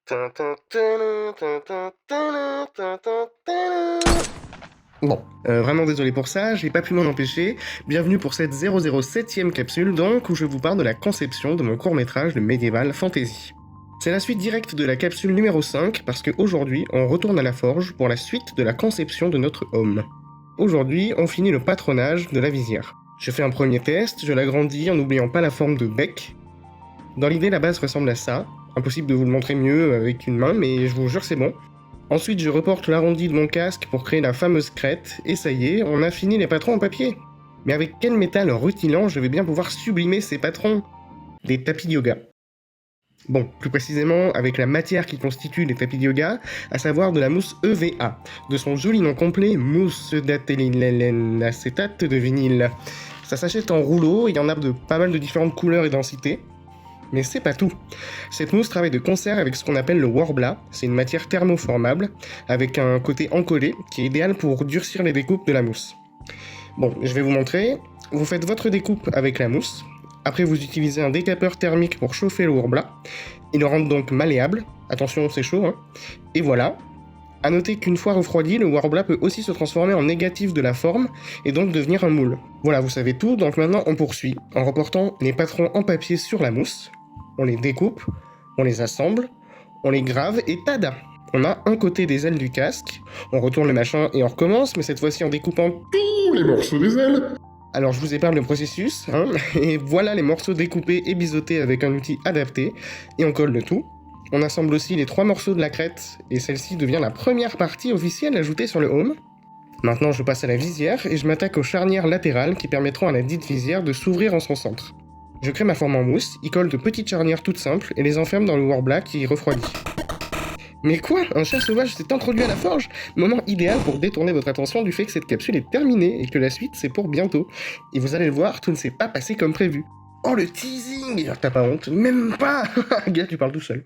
Bon, vraiment désolé pour ça, j'ai pas pu m'en empêcher. Bienvenue pour cette 007ème capsule donc, où je vous parle de la conception de mon court-métrage de Medieval Fantasy. C'est la suite directe de la capsule numéro 5, parce qu'aujourd'hui, on retourne à la forge pour la suite de la conception de notre home. Aujourd'hui, on finit le patronage de la visière. Je fais un premier test, je l'agrandis en n'oubliant pas la forme de bec. Dans l'idée, la base ressemble à ça. Impossible de vous le montrer mieux avec une main, mais je vous jure c'est bon. Ensuite, je reporte l'arrondi de mon casque pour créer la fameuse crête, et ça y est, on a fini les patrons en papier. Mais avec quel métal rutilant je vais bien pouvoir sublimer ces patrons? Des tapis de yoga. Bon, plus précisément, avec la matière qui constitue les tapis de yoga, à savoir de la mousse EVA, de son joli nom complet, mousse d'acétate acétate de vinyle. Ça s'achète en rouleau, il y en a de pas mal de différentes couleurs et densités. Mais c'est pas tout. Cette mousse travaille de concert avec ce qu'on appelle le Worbla, c'est une matière thermoformable, avec un côté encollé, qui est idéal pour durcir les découpes de la mousse. Bon, je vais vous montrer. Vous faites votre découpe avec la mousse, après vous utilisez un décapeur thermique pour chauffer le Worbla, il le rend donc malléable, attention c'est chaud, hein, et voilà. A noter qu'une fois refroidi, le Worbla peut aussi se transformer en négatif de la forme, et donc devenir un moule. Voilà, vous savez tout, donc maintenant on poursuit, en reportant les patrons en papier sur la mousse, on les découpe, on les assemble, on les grave et tada! On a un côté des ailes du casque, on retourne le machin et on recommence, mais cette fois-ci en découpant tous les morceaux des ailes. Alors je vous épargne le processus, hein, et voilà les morceaux découpés et biseautés avec un outil adapté, et on colle le tout. On assemble aussi les 3 morceaux de la crête, et celle-ci devient la première partie officielle ajoutée sur le home. Maintenant je passe à la visière, et je m'attaque aux charnières latérales qui permettront à la dite visière de s'ouvrir en son centre. Je crée ma forme en mousse, y colle de petites charnières toutes simples, et les enferme dans le Worbla qui refroidit. Mais quoi? Un chat sauvage s'est introduit à la forge? Moment idéal pour détourner votre attention du fait que cette capsule est terminée et que la suite c'est pour bientôt. Et vous allez le voir, tout ne s'est pas passé comme prévu. Oh le teasing! T'as pas honte? Même pas! Gars, tu parles tout seul.